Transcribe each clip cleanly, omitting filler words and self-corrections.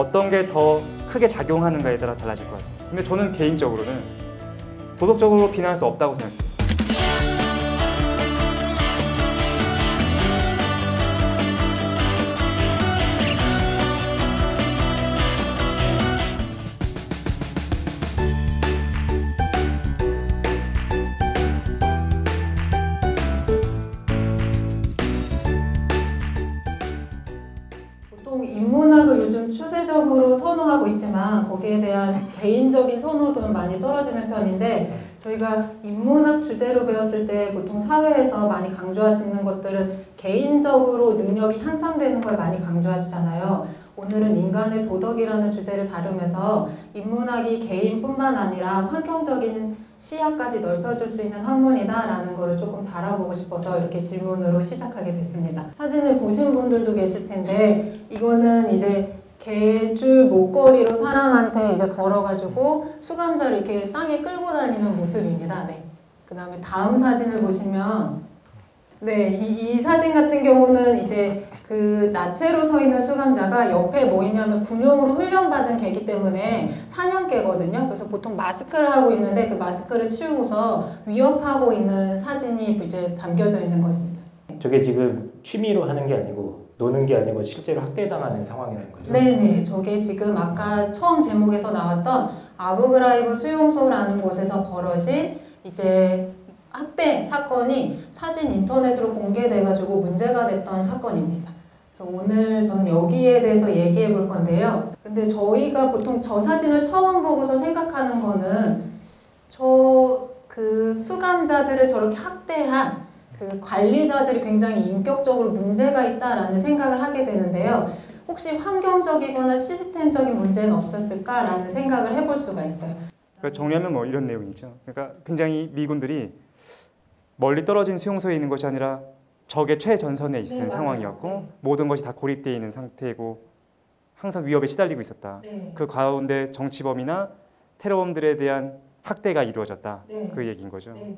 어떤 게 더 크게 작용하는가에 따라 달라질 것 같아요. 근데 저는 개인적으로는 도덕적으로 비난할 수 없다고 생각해요. 보통 인문학을 요즘 추세적으로 선호하고 있지만 거기에 대한 개인적인 선호도는 많이 떨어지는 편인데, 저희가 인문학 주제로 배웠을 때 보통 사회에서 많이 강조하시는 것들은 개인적으로 능력이 향상되는 걸 많이 강조하시잖아요. 오늘은 인간의 도덕이라는 주제를 다루면서 인문학이 개인뿐만 아니라 환경적인 시야까지 넓혀줄 수 있는 학문이다 라는 거를 조금 다뤄보고 싶어서 이렇게 질문으로 시작하게 됐습니다. 사진을 보신 분들도 계실 텐데, 이거는 이제 개줄 목걸이로 사람한테 이제 걸어가지고 수감자를 이렇게 땅에 끌고 다니는 모습입니다. 네. 그 다음에 다음 사진을 보시면, 네, 이 사진 같은 경우는 이제 그 나체로 서 있는 수감자가 옆에 뭐 있냐면 군용으로 훈련받은 개이기 때문에 사냥개거든요. 그래서 보통 마스크를 하고 있는데 그 마스크를 치우고서 위협하고 있는 사진이 이제 담겨져 있는 것입니다. 저게 지금 취미로 하는 게 아니고 노는 게 아니고 실제로 학대당하는 상황이라는 거죠? 네네. 저게 지금 아까 처음 제목에서 나왔던 아부그라이브 수용소라는 곳에서 벌어진 이제 학대 사건이 사진 인터넷으로 공개돼가지고 문제가 됐던 사건입니다. 그래서 오늘 저는 여기에 대해서 얘기해 볼 건데요. 근데 저희가 보통 저 사진을 처음 보고서 생각하는 거는 그 수감자들을 저렇게 학대한 그 관리자들이 굉장히 인격적으로 문제가 있다라는 생각을 하게 되는데요. 혹시 환경적이거나 시스템적인 문제는 없었을까라는 생각을 해볼 수가 있어요. 그러니까 정리하면 뭐 이런 내용이죠. 그러니까 굉장히 미군들이 멀리 떨어진 수용소에 있는 것이 아니라 적의 최전선에 있는 상황이었고, 네. 모든 것이 다 고립되어 있는 상태이고 항상 위협에 시달리고 있었다. 네. 그 가운데 정치범이나 테러범들에 대한 학대가 이루어졌다. 네. 그 얘기인 거죠. 네.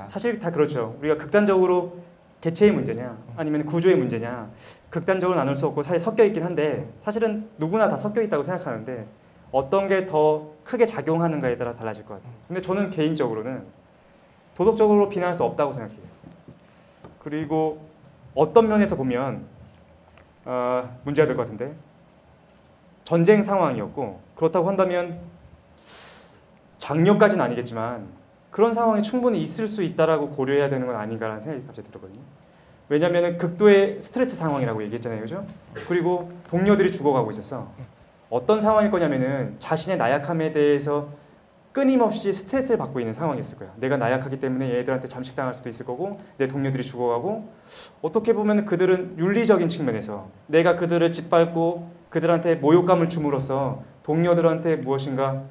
사실 다 그렇죠. 우리가 극단적으로 개체의 문제냐 아니면 구조의 문제냐, 극단적으로 나눌 수 없고 사실 섞여 있긴 한데, 사실은 누구나 다 섞여 있다고 생각하는데 어떤 게 더 크게 작용하는가에 따라 달라질 것 같아요. 근데 저는 개인적으로는 도덕적으로 비난할 수 없다고 생각해요. 그리고 어떤 면에서 보면 문제가 될 것 같은데, 전쟁 상황이었고 그렇다고 한다면 장려까지는 아니겠지만 그런 상황이 충분히 있을 수 있다라고 고려해야 되는 건 아닌가라는 생각이 갑자기 들었거든요. 왜냐하면 극도의 스트레스 상황이라고 얘기했잖아요, 그죠? 그리고 동료들이 죽어가고 있었어. 어떤 상황일 거냐면은 자신의 나약함에 대해서 끊임없이 스트레스를 받고 있는 상황이었을 거야. 내가 나약하기 때문에 얘들한테 잠식당할 수도 있을 거고, 내 동료들이 죽어가고, 어떻게 보면 그들은 윤리적인 측면에서 내가 그들을 짓밟고 그들한테 모욕감을 줌으로써 동료들한테 무엇인가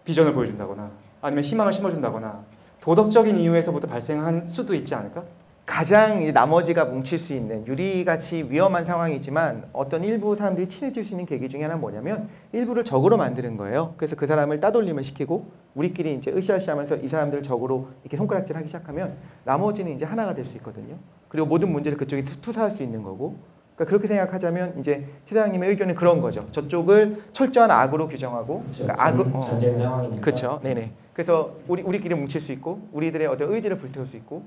비전을 보여준다거나 아니면 희망을 심어준다거나 도덕적인 이유에서부터 발생할 수도 있지 않을까? 가장 이제 나머지가 뭉칠 수 있는 유리같이 위험한 상황이지만 어떤 일부 사람들이 친해질 수 있는 계기 중에 하나는 뭐냐면 일부를 적으로 만드는 거예요. 그래서 그 사람을 따돌림을 시키고 우리끼리 이제 으쌰으쌰하면서 이 사람들을 적으로 이렇게 손가락질하기 시작하면 나머지는 이제 하나가 될 수 있거든요. 그리고 모든 문제를 그쪽이 투사할 수 있는 거고. 그러니까 그렇게 생각하자면 이제 시장님의 의견은 그런 거죠. 저쪽을 철저한 악으로 규정하고, 그렇죠. 그러니까 악을 전쟁 상황이니까. 그렇죠. 네네. 그래서 우리끼리 뭉칠 수 있고 우리들의 어떤 의지를 불태울 수 있고.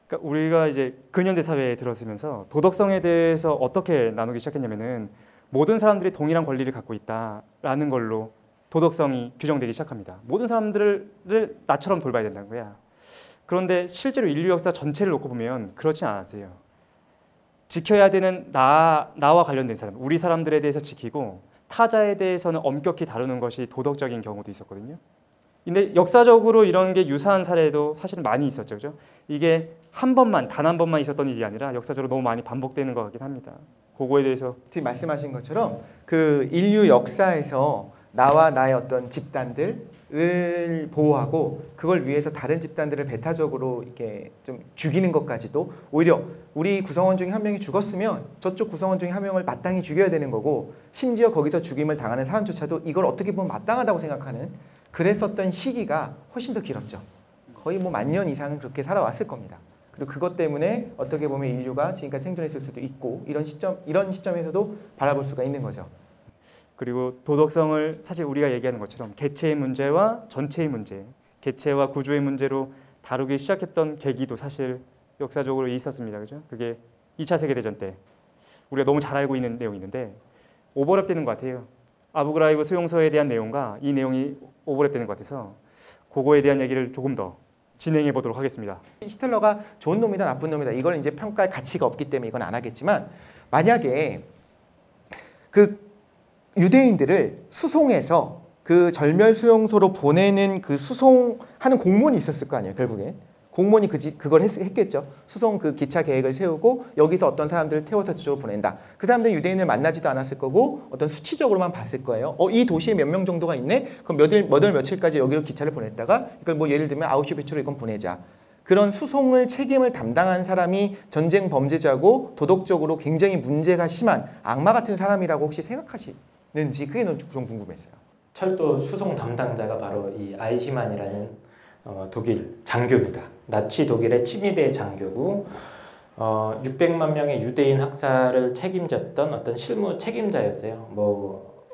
그러니까 우리가 이제 근현대 사회에 들어서면서 도덕성에 대해서 어떻게 나누기 시작했냐면은 모든 사람들이 동일한 권리를 갖고 있다라는 걸로 도덕성이 규정되기 시작합니다. 모든 사람들을 나처럼 돌봐야 된다는 거야. 그런데 실제로 인류 역사 전체를 놓고 보면 그렇진 않았어요. 지켜야 되는 나와 관련된 사람, 우리 사람들에 대해서 지키고 타자에 대해서는 엄격히 다루는 것이 도덕적인 경우도 있었거든요. 근데 역사적으로 이런 게 유사한 사례도 사실은 많이 있었죠. 그죠? 이게 한 번만, 단 한 번만 있었던 일이 아니라 역사적으로 너무 많이 반복되는 것 같긴 합니다. 그거에 대해서 지금 말씀하신 것처럼 그 인류 역사에서 나와 나의 어떤 집단들을 보호하고 그걸 위해서 다른 집단들을 배타적으로 이렇게 좀 죽이는 것까지도, 오히려 우리 구성원 중에 한 명이 죽었으면 저쪽 구성원 중에 한 명을 마땅히 죽여야 되는 거고, 심지어 거기서 죽임을 당하는 사람조차도 이걸 어떻게 보면 마땅하다고 생각하는, 그랬었던 시기가 훨씬 더 길었죠. 거의 뭐 10,000년 이상은 그렇게 살아왔을 겁니다. 그리고 그것 때문에 어떻게 보면 인류가 지금까지 생존했을 수도 있고, 이런 시점에서도 바라볼 수가 있는 거죠. 그리고 도덕성을 사실 우리가 얘기하는 것처럼 개체의 문제와 전체의 문제, 개체와 구조의 문제로 다루기 시작했던 계기도 사실 역사적으로 있었습니다. 그죠? 그게 2차 세계대전 때 우리가 너무 잘 알고 있는 내용이 있는데 오버랩되는 것 같아요. 아부그라이브 수용소에 대한 내용과 이 내용이 오버랩되는 것 같아서 그거에 대한 얘기를 조금 더 진행해 보도록 하겠습니다. 히틀러가 좋은 놈이다 나쁜 놈이다 이걸 이제 평가할 가치가 없기 때문에 이건 안 하겠지만 만약에 그 유대인들을 수송해서 그 절멸 수용소로 보내는 그 수송하는 공무원이 있었을 거 아니에요. 결국에 공무원이 그걸 했겠죠. 수송 그 기차 계획을 세우고 여기서 어떤 사람들을 태워서 저쪽으로 보낸다. 그 사람들은 유대인을 만나지도 않았을 거고 어떤 수치적으로만 봤을 거예요. 이 도시에 몇 명 정도가 있네. 그럼 몇 월 며칠까지 여기로 기차를 보냈다가 이걸 뭐 예를 들면 아우슈비츠로 이건 보내자. 그런 수송을 책임을 담당한 사람이 전쟁 범죄자고 도덕적으로 굉장히 문제가 심한 악마 같은 사람이라고 혹시 생각하시는지 그게 좀 궁금했어요. 철도 수송 담당자가 바로 이 아이히만이라는 독일 장교입니다. 나치 독일의 친위대 장교고 600만 명의 유대인 학살을 책임졌던 어떤 실무 책임자였어요. 뭐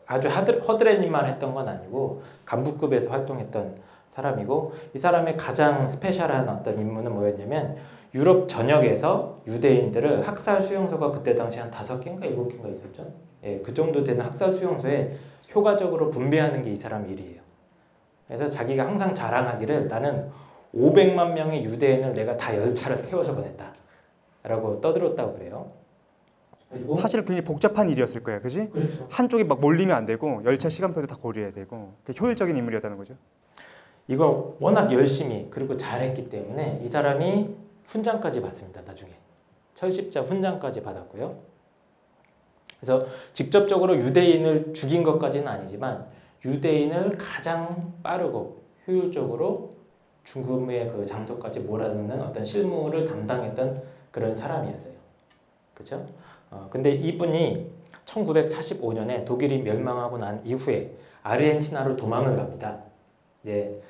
아주 허드렛일만 했던 건 아니고 간부급에서 활동했던 사람이고 이 사람의 가장 스페셜한 어떤 임무는 뭐였냐면 유럽 전역에서 유대인들을 학살 수용소가 그때 당시 한 5개인가 7개인가 있었죠. 예, 그 정도 되는 학살 수용소에 효과적으로 분배하는 게 이 사람 일이에요. 그래서 자기가 항상 자랑하기를 나는 500만 명의 유대인을 내가 다 열차를 태워서 보냈다 라고 떠들었다고 그래요. 사실 굉장히 복잡한 일이었을 거예요. 그지? 그렇죠. 한쪽이 막 몰리면 안 되고 열차 시간표도 다 고려해야 되고 효율적인 인물이었다는 거죠. 이걸 워낙 열심히 그리고 잘했기 때문에 이 사람이 훈장까지 받습니다. 나중에 철십자 훈장까지 받았고요. 그래서 직접적으로 유대인을 죽인 것까지는 아니지만 유대인을 가장 빠르고 효율적으로 죽음의 그 장소까지 몰아넣는 어떤 실무를 담당했던 그런 사람이었어요. 그렇죠? 근데 이분이 1945년에 독일이 멸망하고 난 이후에 아르헨티나로 도망을 갑니다. 이제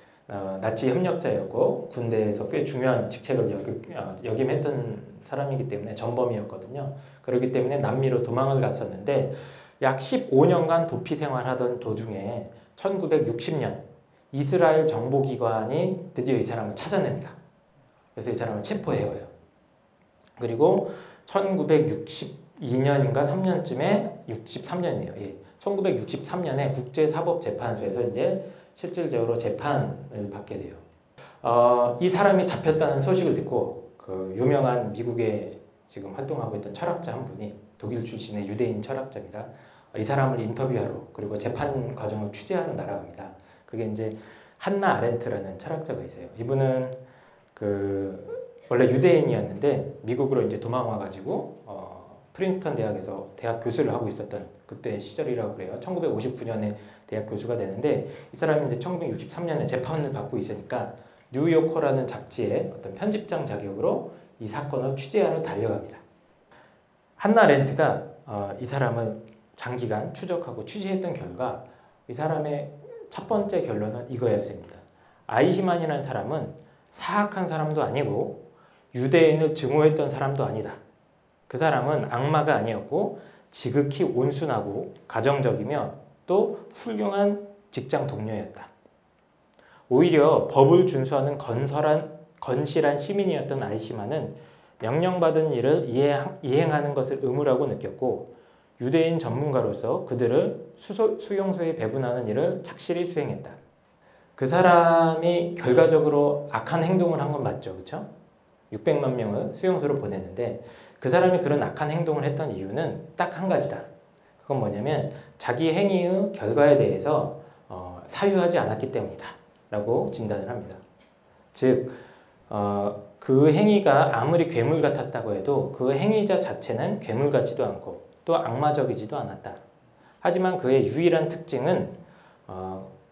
나치 협력자였고 군대에서 꽤 중요한 직책을 역임했던 사람이기 때문에 전범이었거든요. 그렇기 때문에 남미로 도망을 갔었는데 약 15년간 도피 생활하던 도중에 1960년 이스라엘 정보기관이 드디어 이 사람을 찾아냅니다. 그래서 이 사람을 체포해요. 그리고 1962년인가 3년쯤에 63년이에요. 예. 1963년에 국제사법재판소에서 이제 실질적으로 재판을 받게 돼요. 이 사람이 잡혔다는 소식을 듣고 그 유명한 미국에 지금 활동하고 있던 철학자 한 분이 독일 출신의 유대인 철학자입니다. 이 사람을 인터뷰하러 그리고 재판 과정을 취재하러 날아갑니다. 그게 이제 한나 아렌트라는 철학자가 있어요. 이분은 원래 유대인이었는데 미국으로 이제 도망와가지고 프린스턴 대학에서 대학 교수를 하고 있었던 그때 시절이라고 그래요. 1959년에 대학 교수가 되는데 이 사람이 이제 1963년에 재판을 받고 있으니까 뉴요커라는 잡지의 어떤 편집장 자격으로 이 사건을 취재하러 달려갑니다. 한나 렌트가 이 사람을 장기간 추적하고 취재했던 결과 이 사람의 첫 번째 결론은 이거였습니다. 아이히만이라는 사람은 사악한 사람도 아니고 유대인을 증오했던 사람도 아니다. 그 사람은 악마가 아니었고 지극히 온순하고 가정적이며 또 훌륭한 직장 동료였다. 오히려 법을 준수하는 건실한 시민이었던 아이히만은 명령받은 일을 이행하는 것을 의무라고 느꼈고 유대인 전문가로서 그들을 수용소에 배분하는 일을 착실히 수행했다. 그 사람이 결과적으로 악한 행동을 한 건 맞죠, 그렇죠? 600만 명을 수용소로 보냈는데 그 사람이 그런 악한 행동을 했던 이유는 딱 한 가지다. 그건 뭐냐면 자기 행위의 결과에 대해서 사유하지 않았기 때문이다 라고 진단을 합니다. 즉 그 행위가 아무리 괴물 같았다고 해도 그 행위자 자체는 괴물 같지도 않고 또 악마적이지도 않았다. 하지만 그의 유일한 특징은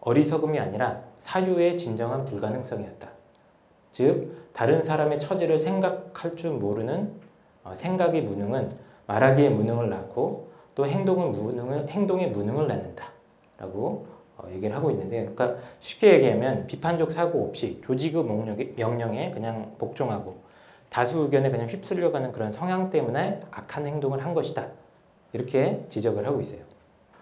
어리석음이 아니라 사유의 진정한 불가능성이었다. 즉 다른 사람의 처지를 생각할 줄 모르는 생각의 무능은 말하기의 무능을 낳고 또 행동의 무능을 낳는다 라고 얘기를 하고 있는데, 그러니까 쉽게 얘기하면 비판적 사고 없이 조직의 명령에 그냥 복종하고 다수 의견에 그냥 휩쓸려가는 그런 성향 때문에 악한 행동을 한 것이다 이렇게 지적을 하고 있어요.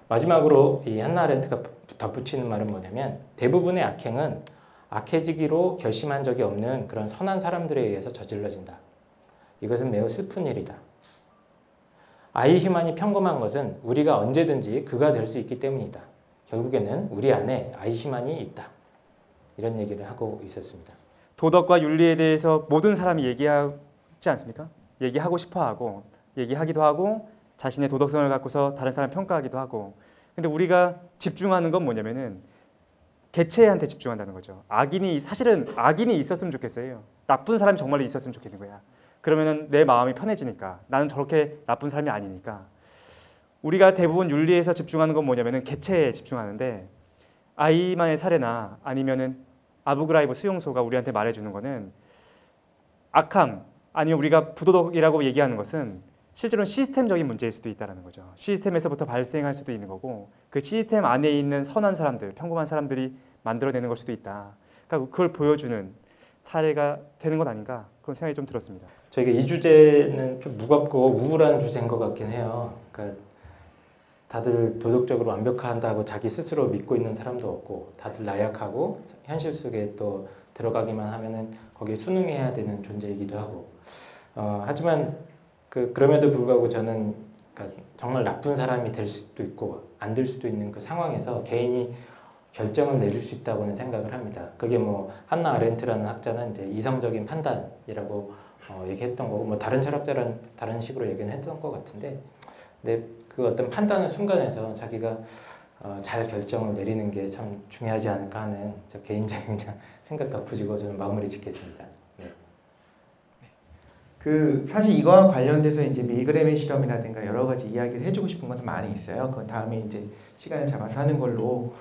마지막으로 이 한나 아렌트가 덧붙이는 말은 뭐냐면 대부분의 악행은 악해지기로 결심한 적이 없는 그런 선한 사람들에 의해서 저질러진다. 이것은 매우 슬픈 일이다. 아이히만이 평범한 것은 우리가 언제든지 그가 될 수 있기 때문이다. 결국에는 우리 안에 아이히만이 있다. 이런 얘기를 하고 있었습니다. 도덕과 윤리에 대해서 모든 사람이 얘기하지 않습니까? 얘기하고 싶어하고 얘기하기도 하고 자신의 도덕성을 갖고서 다른 사람 평가하기도 하고. 근데 우리가 집중하는 건 뭐냐면은 개체한테 집중한다는 거죠. 사실은 악인이 있었으면 좋겠어요. 나쁜 사람이 정말로 있었으면 좋겠는 거야. 그러면은 내 마음이 편해지니까. 나는 저렇게 나쁜 사람이 아니니까. 우리가 대부분 윤리에서 집중하는 건 뭐냐면은 개체에 집중하는데 아이만의 사례나 아니면은 아부그라이브 수용소가 우리한테 말해주는 거는 악함 아니면 우리가 부도덕이라고 얘기하는 것은 실제로는 시스템적인 문제일 수도 있다는 거죠. 시스템에서부터 발생할 수도 있는 거고 그 시스템 안에 있는 선한 사람들, 평범한 사람들이 만들어내는 걸 수도 있다. 그러니까 그걸 보여주는 사례가 되는 것 아닌가 그런 생각이 좀 들었습니다. 저희가 이 주제는 좀 무겁고 우울한 주제인 것 같긴 해요. 그러니까 다들 도덕적으로 완벽하다고 자기 스스로 믿고 있는 사람도 없고 다들 나약하고 현실 속에 또 들어가기만 하면은 거기에 순응해야 되는 존재이기도 하고 하지만 그럼에도 불구하고 저는 그러니까 정말 나쁜 사람이 될 수도 있고 안 될 수도 있는 그 상황에서 개인이 결정을 내릴 수 있다고는 생각을 합니다. 그게 뭐 한나 아렌트라는 학자는 이제 이성적인 판단이라고 얘기했던 거고 뭐 다른 철학자는 다른 식으로 얘기는 했던 것 같은데 근데 그 어떤 판단의 순간에서 자기가 잘 결정을 내리는 게 참 중요하지 않을까 하는 저 개인적인 생각 덧붙이고 저는 마무리 짓겠습니다. 네. 사실 이거와 관련돼서 이제 밀그램의 실험이라든가 여러 가지 이야기를 해주고 싶은 것도 많이 있어요. 그 다음에 이제 시간을 잡아서 하는 걸로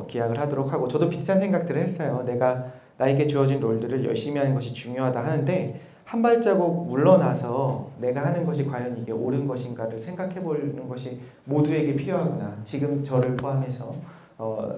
기약을 하도록 하고 저도 비슷한 생각들을 했어요. 내가 나에게 주어진 롤들을 열심히 하는 것이 중요하다 하는데 한 발자국 물러나서 내가 하는 것이 과연 이게 옳은 것인가를 생각해 보는 것이 모두에게 필요하구나. 지금 저를 포함해서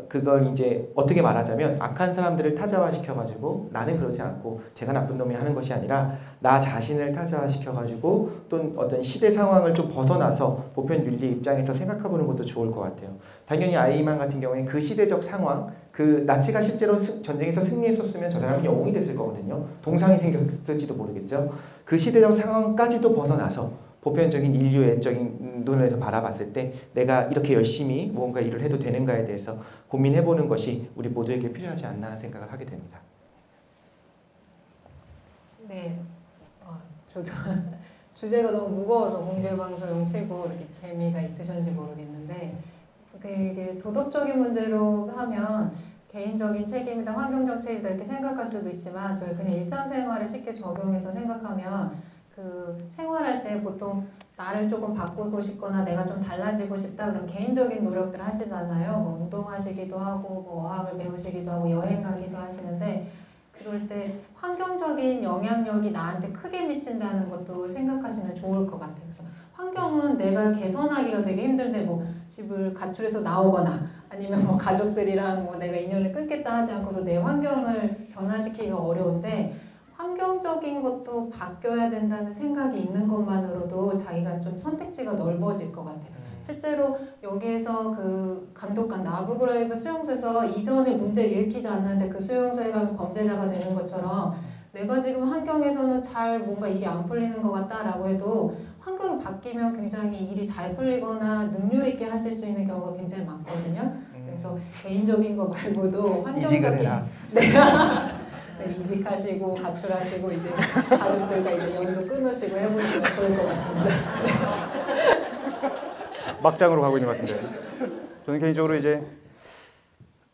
그걸 이제 어떻게 말하자면 악한 사람들을 타자화시켜가지고 나는 그러지 않고 제가 나쁜 놈이 하는 것이 아니라 나 자신을 타자화시켜가지고 또 어떤 시대 상황을 좀 벗어나서 보편 윤리 입장에서 생각해보는 것도 좋을 것 같아요. 당연히 아이만 같은 경우에 그 시대적 상황 그 나치가 실제로 전쟁에서 승리했었으면 저 사람이 영웅이 됐을 거거든요. 동상이 생겼을지도 모르겠죠. 그 시대적 상황까지도 벗어나서 보편적인 인류 애적인 눈에서 바라봤을 때 내가 이렇게 열심히 무언가 일을 해도 되는가에 대해서 고민해보는 것이 우리 모두에게 필요하지 않나 하는 생각을 하게 됩니다. 네, 저도 주제가 너무 무거워서 공개방송 최고 이렇게 재미가 있으셨는지 모르겠는데 이게 도덕적인 문제로 하면 개인적인 책임이다, 환경적 책임이다 이렇게 생각할 수도 있지만 저희 그냥 일상생활에 쉽게 적용해서 생각하면 생활할 때 보통 나를 조금 바꾸고 싶거나 내가 좀 달라지고 싶다 그럼 개인적인 노력들 하시잖아요. 뭐 운동하시기도 하고 뭐 어학을 배우시기도 하고 여행 가기도 하시는데 그럴 때 환경적인 영향력이 나한테 크게 미친다는 것도 생각하시면 좋을 것 같아요. 그래서 환경은 내가 개선하기가 되게 힘든데 뭐 집을 가출해서 나오거나 아니면 뭐 가족들이랑 뭐 내가 인연을 끊겠다 하지 않고서 내 환경을 변화시키기가 어려운데 환경적인 것도 바뀌어야 된다는 생각이 있는 것만으로도 자기가 좀 선택지가 넓어질 것 같아요. 실제로 여기에서 그 감독관 아부그라이브 수용소에서 이전에 문제를 일으키지 않는데 그 수용소에 가면 범죄자가 되는 것처럼 내가 지금 환경에서는 잘 뭔가 일이 안 풀리는 것 같다라고 해도 환경이 바뀌면 굉장히 일이 잘 풀리거나 능률 있게 하실 수 있는 경우가 굉장히 많거든요. 그래서 개인적인 거 말고도 환경적인 네, 이직하시고 가출하시고 이제 가족들과 이제 연도 끊으시고 해보시면 좋을 것 같습니다. 막장으로 가고 있는 것 같은데 저는 개인적으로 이제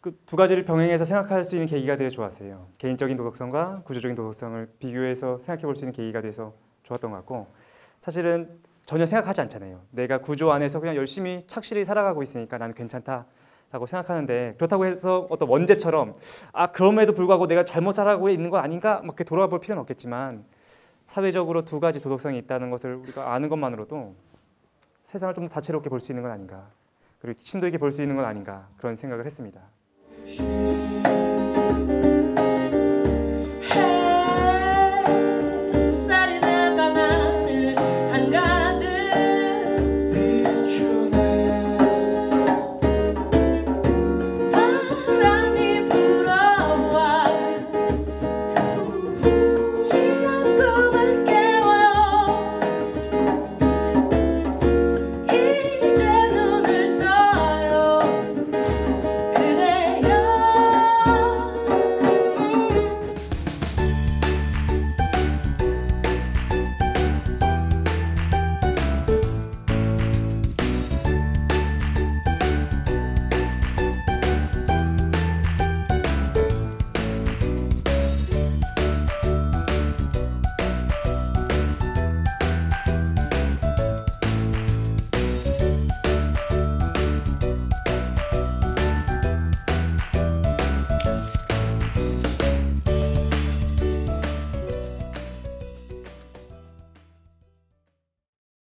그 두 가지를 병행해서 생각할 수 있는 계기가 되게 좋았어요. 개인적인 도덕성과 구조적인 도덕성을 비교해서 생각해 볼 수 있는 계기가 돼서 좋았던 것 같고 사실은 전혀 생각하지 않잖아요. 내가 구조 안에서 그냥 열심히 착실히 살아가고 있으니까 나는 괜찮다라고 생각하는데 그렇다고 해서 어떤 원죄처럼 그럼에도 불구하고 내가 잘못 살아가고 있는 거 아닌가 막 이렇게 돌아볼 필요는 없겠지만 사회적으로 두 가지 도덕성이 있다는 것을 우리가 아는 것만으로도 세상을 좀 더 다채롭게 볼 수 있는 건 아닌가 그리고 심도 있게 볼 수 있는 건 아닌가 그런 생각을 했습니다.